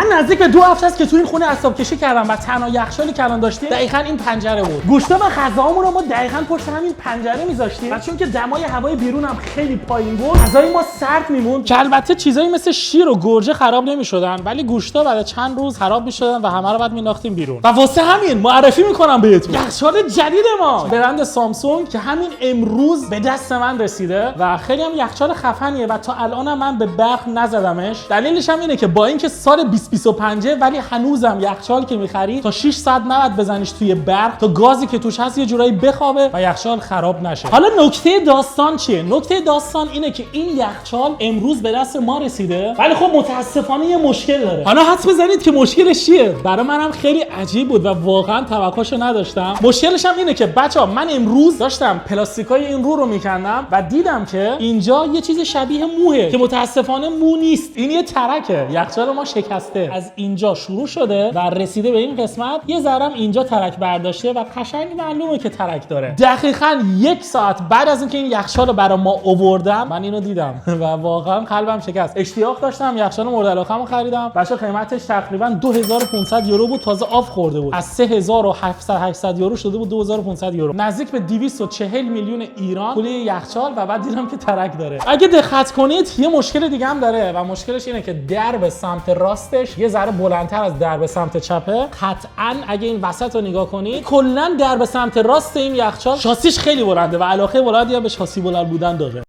من نزدیک به 2 هفته است که تو این خونه عصب کشی کردم و تنها یخچالی که الان داشتیم دقیقاً این پنجره بود. گوشتا و غذاهامون رو ما دقیقاً پشت همین پنجره می‌ذاشتیم و چون که دمای هوای بیرون هم خیلی پایین بود غذای ما سرد میموند که البته چیزایی مثل شیر و گوجه خراب نمی‌شدن ولی گوشتا بعد چند روز خراب می‌شدن و همه رو بعد می‌انداختیم بیرون. و واسه همین معرفی می‌کنم بهتون یخچال جدید ما برند سامسونگ که همین امروز به دست من رسیده و خیلی هم یخچال خفنیه و تا الانم من به برق نزدمش. دلیلش هم اینه که با اینکه سال 2025 ولی هنوزم یخچال که می‌خری تا 6 ساعت نباید بزنیش توی برق تا گازی که توش هست یه جورایی بخوابه و یخچال خراب نشه. حالا نکته داستان چیه؟ نکته داستان اینه که این یخچال امروز به دست ما رسیده ولی خب متاسفانه یه مشکل داره. حالا حدس بزنید که مشکلش چیه؟ برای منم خیلی عجیب بود و واقعا توقعشو نداشتم. مشکلش هم اینه که بچا من امروز داشتم پلاستیکای این رو میکندم و دیدم که اینجا یه چیز شبیه موه که متاسفانه مو نیست. این یه ترکه. یخچال ما شکسته. از اینجا شروع شده و رسیده به این قسمت. یه ذرم اینجا ترک برداشته و قشنگ معلومه که ترک داره. دقیقاً 1 ساعت بعد از اینکه این یخچال رو برای ما آوردم من اینو دیدم و واقعا قلبم شکست. اشتیاق داشتم یخچال مورد علاقه‌مو خریدم. بچا قیمتش تقریبا 2500 یورو بود. تازه آف خورده بود. از 3700 800 یورو شده بود 2500 یورو. نزدیک به 240 میلیون ایران پول یخچال و بعد دیدم که ترک داره. اگه دقت کنید یه مشکل دیگه هم داره و مشکلش اینه که درب سمت راستش یه ذره بلندتر از درب سمت چپه. قطعاً اگه این وسط رو نگاه کنید کلا درب سمت راست این یخچال شاسیش خیلی بلنده و علاقه بلندی به شاسی بلند بودن داره.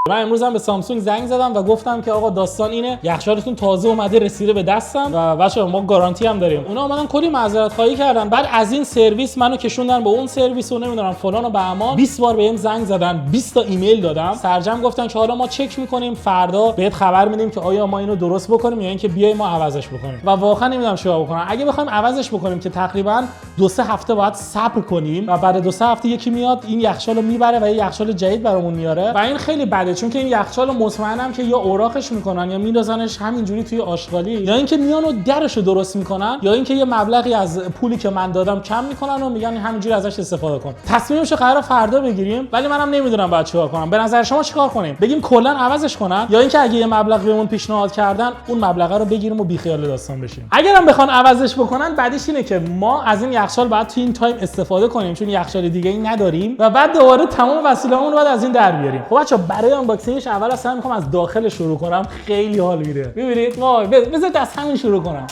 من امروز هم به سامسونگ زنگ زدم و گفتم که آقا داستان اینه یخچالتون تازه اومده رسیده به دستم و بچه‌ها ما گارانتی هم داریم. اونا اومدن کلی معذرت خواهی کردن. بعد از این سرویس منو کشوندن به اون سرویس و نمیدونم فلان و بهمان. 20 بار بهم زنگ زدن، 20 تا ایمیل دادم. سرجم گفتن که حالا ما چک می‌کنیم فردا بهت خبر میدیم که آیا ما اینو درست بکنیم یا اینکه بیایم ما عوضش بکنیم. و واقعا نمیدونم چیکار بکنم. اگه بخوایم عوضش بکنیم که تقریبا 2-3 هفته باید صبر کنیم و بعد 2-3 هفته یکی میاد این یخچالو میبره و یه یخچال جدید برامون میاره و این خیلی بده چون که این یخچال مطمئنم که یا اوراقش میکنن یا میندازنش همینجوری توی آشغالی یا اینکه میان و درشو درست میکنن یا اینکه یه مبلغی از پولی که من دادم کم میکنن و میگن همینجوری ازش استفاده کن. تصمیمشو قرار فردا بگیریم ولی منم نمیدونم باید چیکار کنم. به نظر شما چیکار کنیم؟ بگیم کلا عوضش کنن یا اینکه اگه یه مبلغ بهمون پیشنهاد کردن اون مبلغ رو بگیریم و بیخیال داستان بشیم؟ اگرم بخوان عوضش بکنن بعدش اینه که ما از این یخچال باید تو این تایم استفاده کنیم چون یخچال دیگه ای نداریم و بعد دوباره تمام وسایلمون رو بعد از این در بیاریم. خب بچا برای آنباکسینگش اول اصلا میخوام از داخل شروع کنم. خیلی حال میده. ببینید وای بذارید از همین شروع کنم.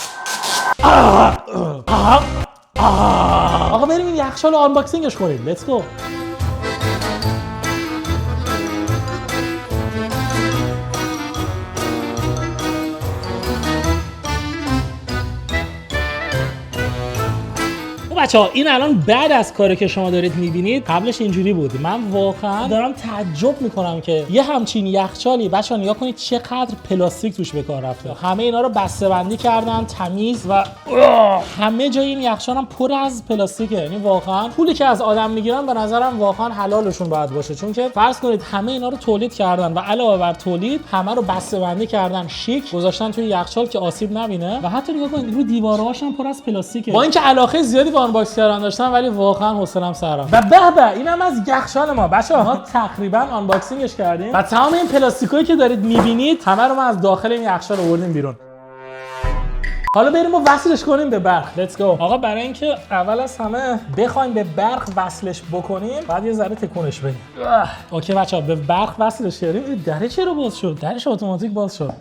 آقا بریم این یخچال رو آنباکسینگش کنیم. لیتس گو. بچه‌ها این الان بعد از کاری که شما دارید می‌بینید قبلش اینجوری بود. من واقعا دارم تعجب می‌کنم که یه همچین یخچالی بچه‌ها نگاه کنید چقدر پلاستیک توش به کار رفته. همه اینا رو بسته‌بندی کردن تمیز و همه جای این یخچال هم پر از پلاستیکه. یعنی واقعا پولی که از آدم می‌گیرن به نظرم واقعا حلالشون باید باشه چون که فرض کنید همه اینا رو تولید کردن و علاوه بر تولید همه رو بسته‌بندی کردن شیک گذاشتن توی یخچال که آسیب نبینه و حتی نگاه کنید رو دیوارهاش هم پر از پلاستیکه. با اینکه علاقه زیادی به آنباکس کردن داشتم ولی واقعا حوصله‌ام سر رفت. و به اینم از یخچال ما. بچه‌ها ما تقریبا آنباکسینگش کردیم و تمام این پلاستیکایی که دارید می‌بینید همه رو ما از داخل این یخچال آوردیم بیرون. حالا بریم و وصلش کنیم به برق. لیتس گو. آقا برای اینکه اول از همه بخوایم به برق وصلش بکنیم بعد یه ذره تکونش بدیم. اوکی بچه‌ها به برق وصلش کردیم. دره چرا باز شد؟ درش اتوماتیک باز شد.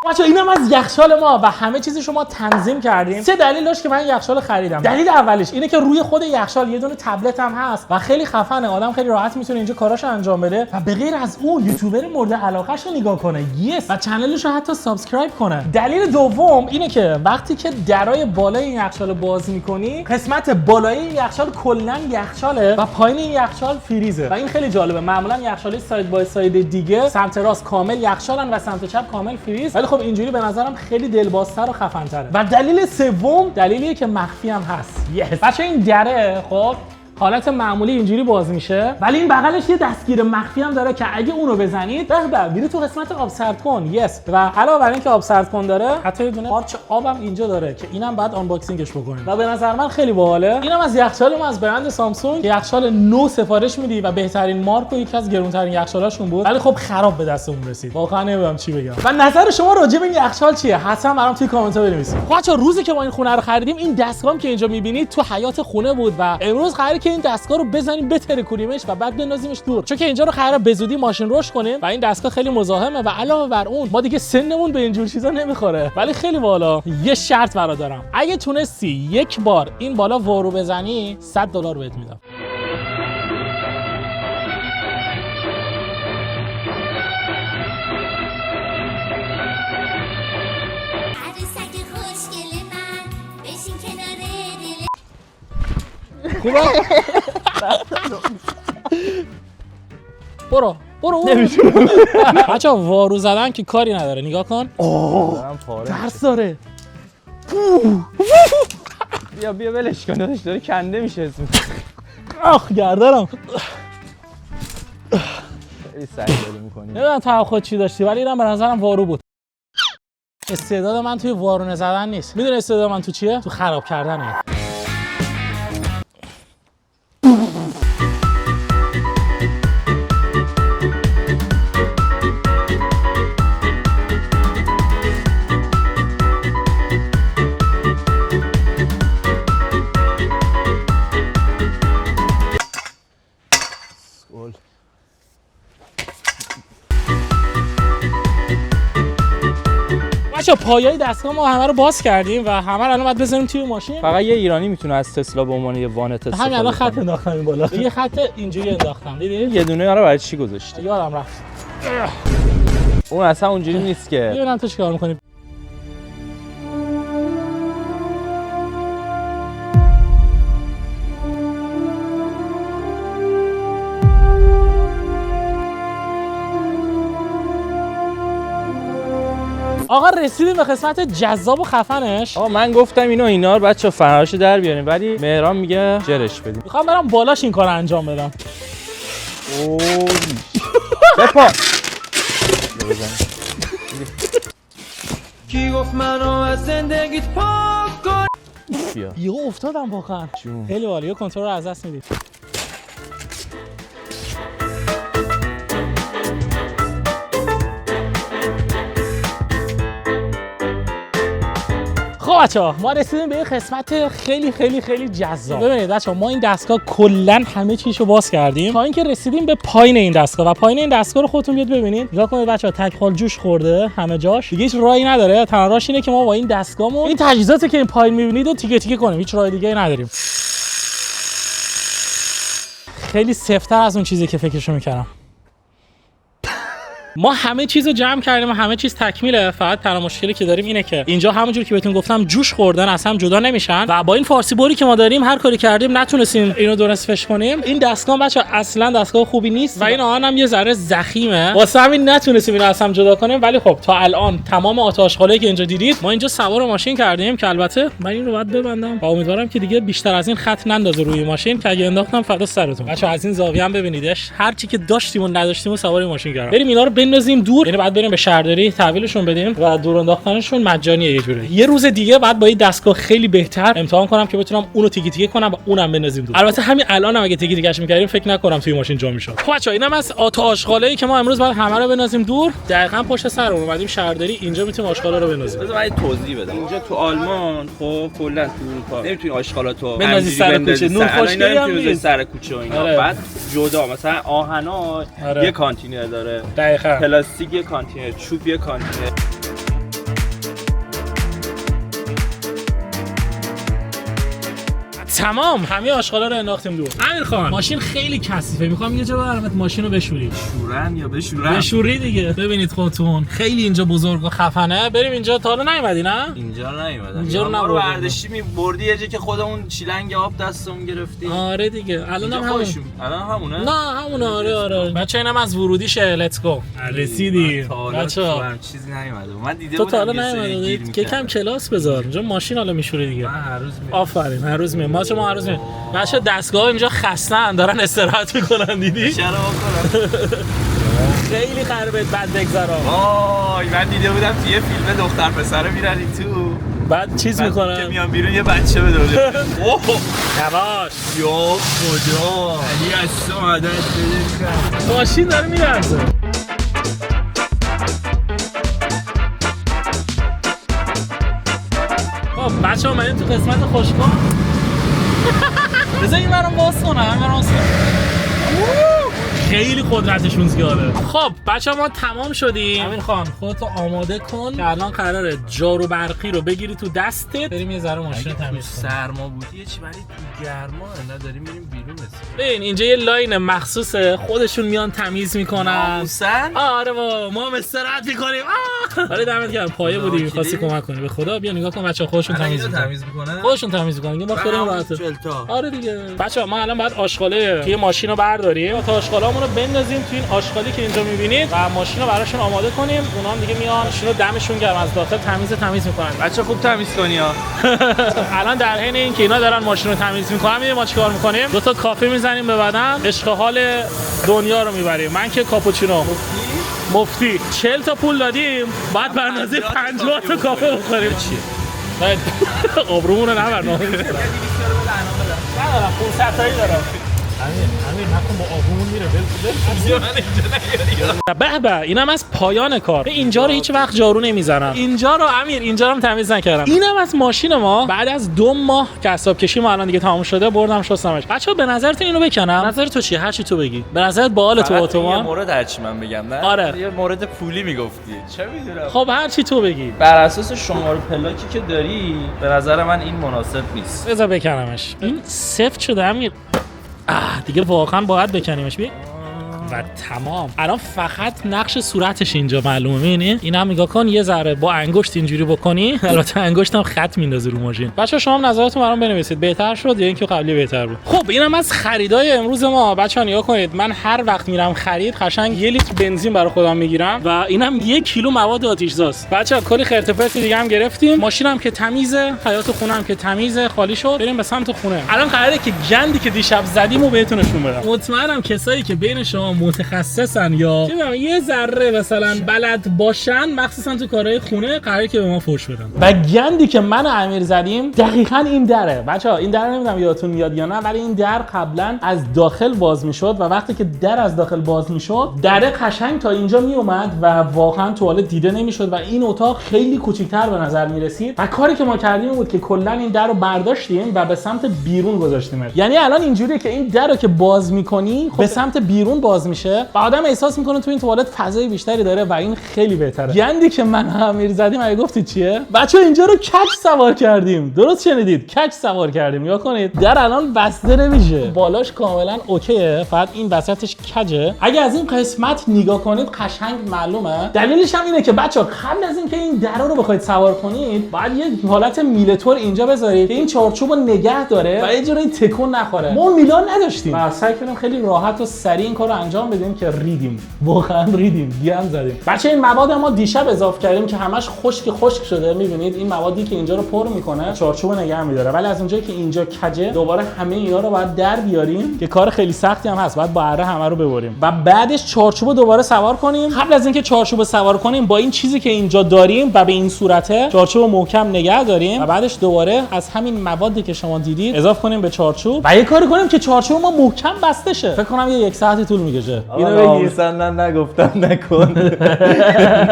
بچه‌ها اینم از یخچال ما و همه چیزی شما تنظیم کردیم. 3 دلیل داشت که من یخچال خریدم. دلیل اولش اینه که روی خود یخچال یه دونه تبلت هم هست و خیلی خفنه. آدم خیلی راحت میتونه اینجا کاراشو انجام بده و به غیر از اون یوتیوبر مورد علاقه‌شو نگاه کنه. و چنلش رو حتی سابسکرایب کنه. دلیل دوم اینه که وقتی که درای بالای این یخچال باز می‌کنی قسمت بالای این یخچال کلاً یخچاله و پایین این یخچال فریزه و این خیلی جالبه. معمولاً یخچالای ساید بای ساید دیگه سمت راست کامل یخچالن و سمت چپ کامل فریز. خب اینجوری به نظرم خیلی دلبازتر و خفن‌تره. و دلیل سوم دلیلیه که مخفی هم هست. بچه این دره خب حالت معمولی اینجوری باز میشه، ولی این بغلش یه دستگیر مخفی هم داره که اگه اونو بزنید به میره تو قسمت آب سرد کن. یس. و علاوه بر اینکه آب سرد کن داره، حتی یه دونه پارچ آبم اینجا داره که اینم بعد آنباکسینگش بکنیم و به نظر من خیلی باحاله. اینم از یخچال ما از برند سامسونگ، یخچال نو سفارش میدی و بهترین مارک و یکی از گرونترین یخچالاشون بود، ولی خب خراب به دستمون رسید. واقعا نمیدونم چی بگم. و نظر شما راجع به این یخچال چیه؟ حتما برام توی کامنت ها بنویسید. بچه‌ها روزی که ما این خونه رو خریدیم، این دستگاهم که اینجا می‌بینید تو حیاط خونه بود و امروز قراره که این دستگاه رو بزنیم بترکونیمش و بعد بندازیمش دور، چون که اینجا رو قراره به زودی ماشین رشد کنیم و این دستگاه خیلی مزاحمه و علاوه بر اون ما دیگه سنمون به اینجور چیزا نمیخوره. ولی خیلی بالا. یه شرط برا دارم، اگه تونستی یک بار این بالا وارو بزنی $100 بهت میدم. خوبه؟ برو نمیتونم. بچه‌ها وارو زدن که کاری نداره، نگاه کن. درس داره. بیا ولش کن، داره کنده میشه اسم. آخ گردنم. خیلی سعی داری می‌کنی. نمیدونم توقع چی داشتی، ولی اینم به نظرم وارو بود. استعداد من توی وارونه زدن نیست. میدونی استعداد من تو چیه؟ تو خراب کردنه. بچه‌ها پایه‌ی دستگاه ما همه رو باز کردیم و همه رو الان باید بزنیم توی ماشین. فقط یه ایرانی میتونه از تسلا به عنوان یه وانت استفاده کنه. همین الان خط انداختم این بالا. یه خط اینجوری انداختم، دیدی؟ یه دونه رو برای چی گذاشتی؟ یادم رفت. اون اصلا اونجوری نیست که. ببینم تو چیکار می‌کنی. آقا رسیدیم به قسمت جذاب و خفنش. آقا من گفتم اینا رو بچه‌ها فرارش در بیاریم، ولی مهران میگه جرش بدیم. میخوام برم بالاش این کارو انجام بدم. اوه بپا. کی گفت منو از زندگیت پاک کن؟ یهو افتادم واقعا. خیلی عالیه، یه کنترل رو از دست میدی. خب بچه‌ها ما رسیدیم به یه قسمت خیلی خیلی خیلی جذاب. ببینید بچه‌ها ما این دستگاه کلا همه چیشو باز کردیم تا اینکه رسیدیم به پایین این دستگاه و پایین این دستگاه رو خودتون بیاد ببینید. نگاه کنید بچه‌ها، تک‌خال جوش خورده همه جاش، دیگه هیچ راهی نداره. تنها راهش اینه که ما با این دستگاهمون این تجهیزاتی که این پایین می‌بینید رو تیکه تیکه کنیم، هیچ راه دیگه‌ای نداریم. خیلی سفت‌تر از اون چیزی که فکرشو می‌کردم. ما همه چیزو جمع کردیم و همه چیز تکمیله. فقط تنها مشکلی که داریم اینه که اینجا همونجوری که بهتون گفتم جوش خوردن، از هم جدا نمیشن و با این فارسی بوری که ما داریم هر کاری کردیم نتونستیم اینو درست فش کنیم. این دستگاه بچا اصلا دستگاه خوبی نیست و این آهن هم یه ذره ضخیمه، واسه همین نتونستیم اینو از هم جدا کنیم. ولی خب تا الان تمام آتش‌خاله‌ای که اینجا دیدید ما اینجا سوار ماشین کردیم که البته من این رو باید ببندم و امیدوارم که دیگه بیشتر از این خط نندازه روی ماشین که اگه انداختم فدا سرتون. بچا از این زاویه هم ببینیدش، هر چی که داشتیم و نداشتیم سوار ماشین کردیم. بریم اینا رو بندازیم دور، یعنی بعد بریم به شهرداری تحویلشون بدیم و دور انداختنشون مجانیه. یه جوری یه روز دیگه بعد با این دستگاه خیلی بهتر امتحان کنم که بتونم اونو تیکه تیکه کنم و اونم بندازیم دور. البته همین الانم اگه تیکه تیکهش می‌کردیم فکر نکنم توی ماشین جا می‌شد. خب بچا اینم از آشغالایی که ما امروز بعد همه رو بندازیم دور. دقیقاً پشت سر اومدیم شهرداری، اینجا میتونیم آشغالا رو بندازیم. بذار من توضیح بدم. اینجا تو آلمان خب کلا تو اروپا نمیتونی آشغالاتو بندازی سر کوچه، نون خوشگلی هم نیست سر کوچه و اینا. بعد جدا مثلا آهنا یه کانتینر داره، دقیقاً پلاستیک یه کانتینر، چوب یه کانتینر. تمام همه آشغالا رو انداختیم دور. امیر خان ماشین خیلی کثیفه، میخوام یه جا ببرمت ماشین رو بشوری. شورن یا بشورن؟ بشوری دیگه. ببینید خودتون خیلی اینجا بزرگ و خفنه. بریم اینجا. تا حالا نیومدی نه؟ اینجا نیومدم. اینجا رو رو برداشتی می‌بردی یه جا که خودمون شیلنگ آب دستمون گرفتیم. آره دیگه. الان هم الان همونه؟ نه همونه. آره. بچا اینم از ورودیشه. لیتس گو. رسیدی. بچا چیزی نیومده. من دیده بودم. تو حالا نیومده. یکم کلاس بذار. اینجا ماشین حالا میشوری دیگه. من هر روز میام. آفرین. هر روز میام. بچه ما عروض می‌کنیم. بچه دستگاه اینجا خستن دارن استراحت میکنن دیدی؟ چرا بکنم؟ خیلی خربت بد بگذارم. وای من دیده بودم توی فیلم دختر پسر میرن این تو بعد چیز میکنن که میان بیرون یه بچه به دولت اوه یواش یا خدا علی از تو مدد بده ماشین داره میرزه. خب بچه ها منیم تو قسمت خوشگاه. بذار این برام باز کنم خیلی قدرتشون زیاده. خب بچه ها ما تمام شدیم. امین خان خودتو آماده کن که الان قراره جارو برقی رو بگیری تو دستت بریم یه ذره ماشین تمیز کنیم. سرما بودی یه چی ولی تو گرما نداریم میریم بیرون ببین اینجا یه لاین مخصوصه خودشون میان تمیز میکنن. موسن؟ آره ما هم استراحت میکنیم. آره دمت گرم پایه بودی می‌خواستی کمک کنی. به خدا بیا نگاه کن بچه‌ها خودشون تمیز میکنن. خودشون تمیز میکنن. ما خیلی راحته. آره دیگه. بچه‌ها ما الان باید آشغاله توی ماشین رو برداریم. تا آشغالامون رو بندازیم تو این آشغالی که اینجا می‌بینید و ماشین رو براشون آماده کنیم. اونا هم دیگه میان ماشین رو دمشون گرم از داخل تمیز میکنن. بچه خوب تمیز کنی ها. الان در حین اینکه اینا دارن ماشین رو تمیز میکنن می‌بینیم ما چیکار می‌کنیم. دو تا کافه میزنیم به بدن. عشق حال دنیا رو میبریم. من که کاپوچینو مفتی 40 تا پول دادیم بعد برنامه 50 تا کافه بخوریم. چی؟ باید آبرومون رو نبر نامه ندارم 500 تایی دارم. امیر نکن با آبرومون میره به اینم از پایان کار. اینجا رو هیچ وقت جارو نمیزنم. اینجا رو امیر اینجا رو تمیز نکردم. اینم از ماشین ما بعد از 2 ماه که حساب کشی ما الان دیگه تمام شده بردم شستمش. بچه‌ها به نظرت اینو بکنم؟ نظر تو چیه؟ هر چی تو بگی. به نظرت باحال تو اتوبان؟ یه مورد هرچی من بگم نه؟ آره. یه مورد پولی میگفتی. چه میدونم. خب هر چی تو بگی. بر اساس شماره پلاکی که داری به نظر من این مناسب نیست. بذار بکنمش. این سفت شده امیر. دیگه واقعا باید بکنیمش. ببین و تمام. الان فقط نقش صورتش اینجا معلومه. می‌بینی اینم نگاه کن یه ذره با انگشت اینجوری بکنی البته انگشتم خط میندازه رو ماشین. بچه‌ها شما هم نظرتون برام بنویسید بهتر شد یا اینکه قبلی بهتر بود. خب اینم از خریدای امروز ما. بچه‌ها نگاه کنید من هر وقت میرم خرید قشنگ 1 لیتر بنزین برای خودم میگیرم و اینم 1 کیلو مواد آتش‌زاست. بچه‌ها کلی خرت و پرت دیگه هم گرفتیم. ماشینم که تمیزه، حیاط خونه‌ام که تمیزه، خالی شد. بریم به سمت خونه. الان قراره که گندی که دیشب زدیمو بهتون نشون بدم. مطمئنم کسایی که بین شما متخصصن یا یه ذره مثلا بلد باشن مخصوصا تو کارهای خونه قراره که به ما فوش بدن. و گندی که من و امیر زدیم دقیقاً این دره. بچه‌ها این در نمیدونم یادتون میاد یا نه ولی این در قبلا از داخل باز میشد و وقتی که در از داخل باز میشد دره قشنگ تا اینجا میومد و واقعا توالت دیده نمیشد و این اتاق خیلی کوچیک‌تر به نظر میرسید و کاری که ما کردیم بود که کلا این در رو برداشتیم و به سمت بیرون گذاشتیمش. یعنی الان اینجوریه که این در رو که باز می‌کنی به سمت بیرون باز میشه و آدم احساس میکنه تو این توالت فضای بیشتری داره و این خیلی بهتره. گندی که من امیر زدیم اگه گفتید چیه؟ بچه‌ها اینجا رو کج سوار کردیم. درست شنیدید؟ کج سوار کردیم. نگاه کنید. در الان بسته نمیشه. بالاش کاملا اوکیه. فقط این وسطش کجه. اگه از این قسمت نگاه کنید قشنگ معلومه. دلیلش هم اینه که بچه‌ها قبل از اینکه این درا رو بخواید سوار کنید، باید یه حالت میلتور اینجا بذارید که این چارچوبو نگه داره و یه جوری تکون نخوره. ما میلان نداشتیم. و سعی کردیم خیلی راحت و سریع این کارو انجام بدیم که ریدیم. واقعا ریدیم. گند زدیم. بچه این مواد ما دیشب اضافه کردیم که همش خشک شده. می‌بینید این موادی که اینجا رو پر میکنه چارچوبو نگه می‌داره. ولی از اونجایی که اینجا کجه دوباره همه اینا رو باید در بیاریم که کار خیلی سختی هم هست. باید با اره همه رو ببریم و بعدش چارچوبو دوباره سوار کنیم. قبل از اینکه چارچوبو سوار کنیم با این چیزی که اینجا داریم و به این صورته چارچوبو محکم نگه داریم و بعدش دوباره از همین موادی که شما دیدید اضافه کنیم به چارچوب و یه کاری کنیم که چارچوب ما محکم بسته شه. فکر کنم 1 ساعتی طول میکشه. اینو بگیر. نگفتم نکن.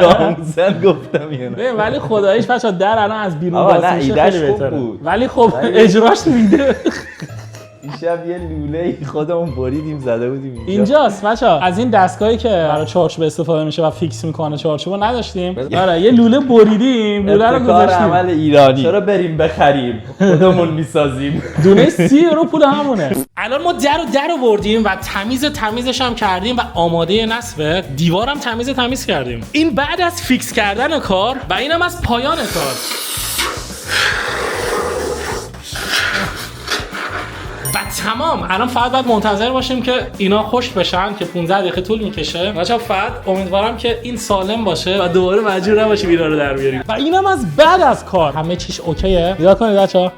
ناموسن گفتم اینو. ببین ولی خداییش بچا در الان از بیرون باز میشه خیلی بهتره. بود. ولی خب اجراش میده. دیشب یه لوله خودمون بریدیم زده بودیم اینجاست بچا. از این دستگاهی که برای چارچوب استفاده میشه و فیکس میکنه چارچوبو نداشتیم. آره یه لوله بریدیم، لوله رو گذاشتیم. عمل ایرانی. چرا بریم بخریم؟ خودمون میسازیم. دونه 30 یورو پول همونه. الان ما در آوردیم و تمیزش هم کردیم و آماده نصب. دیوارم تمیز کردیم. این بعد از فیکس کردن کار و اینم از پایان کار. و تمام. الان فقط باید منتظر باشیم که اینا خشک بشن که 15 دقیقه طول میکشه. بچه‌ها فقط امیدوارم که این سالم باشه و دوباره مجبور نباشیم اینا رو در بیاریم. و اینم از بعد از کار. همه چیش اوکیه. نگاه کنید بچه‌ها.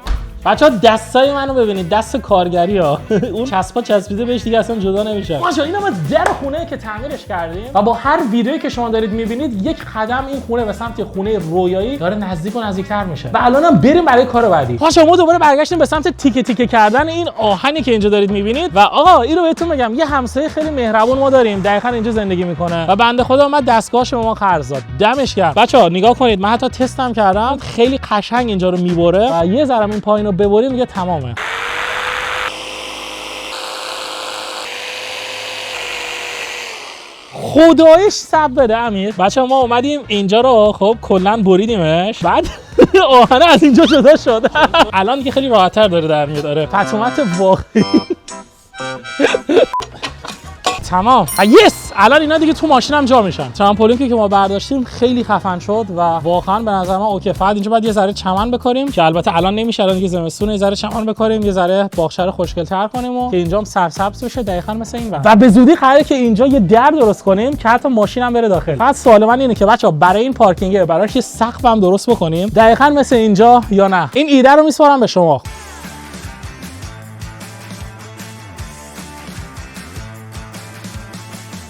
بچه‌ها دستای منو ببینید، دست کارگری ها. اون چسبا چسبیده بهش دیگه اصلا جدا نمیشه. ماشاءالله اینا ما در خونه که تعمیرش کردیم و با هر ویدیویی که شما دارید میبینید یک قدم این خونه به سمت خونه رویایی داره نزدیک و نزدیکتر میشه. و الانم بریم برای کار بعدی. بچه‌ها ما دوباره برگشتیم به سمت تیکه تیکه کردن این آهنی که اینجا دارید میبینید و آقا اینو بهتون بگم یه همسایه خیلی مهربون ما داریم، دقیقاً اینجا زندگی میکنه و بنده خدا اومد دستگاهش به ما قرض داد. دمش گرم. بچه‌ها نگاه کنید، من حتی تستم کردم، خیلی قشنگ اینجا رو میبره و یه ذره این پایینو ببریم دیگه تمامه. خدایش سب بده امیر. بچه‌ها ما اومدیم اینجا رو خب کلا بریدیمش، بعد آهنه از اینجا جدا شد. الان دیگه خیلی راحت‌تر داره در میاد. آره پتومت واقعی. تمام. یس الان اینا دیگه تو ماشینم جا میشن. ترامپولینی که ما برداشتیم خیلی خفن شد و واقعا به نظر من اوکی. فقط اینجا باید یه ذره چمن بکاریم که البته الان نمیشه، الان دیگه زمستونه، یه ذره چمن بکاریم، یه ذره باغچه رو خوشگل‌تر کنیم و که اینجام سرسبز بشه دقیقاً مثل این و به زودی قراره که اینجا یه در درست کنیم که حتی ماشینم بره داخل. فقط سوال من اینه که بچه‌ها برای این پارکینگ براش یه سقف هم درست بکنیم دقیقاً مثل اینجا یا نه. این ایده رو میسپارم به شما.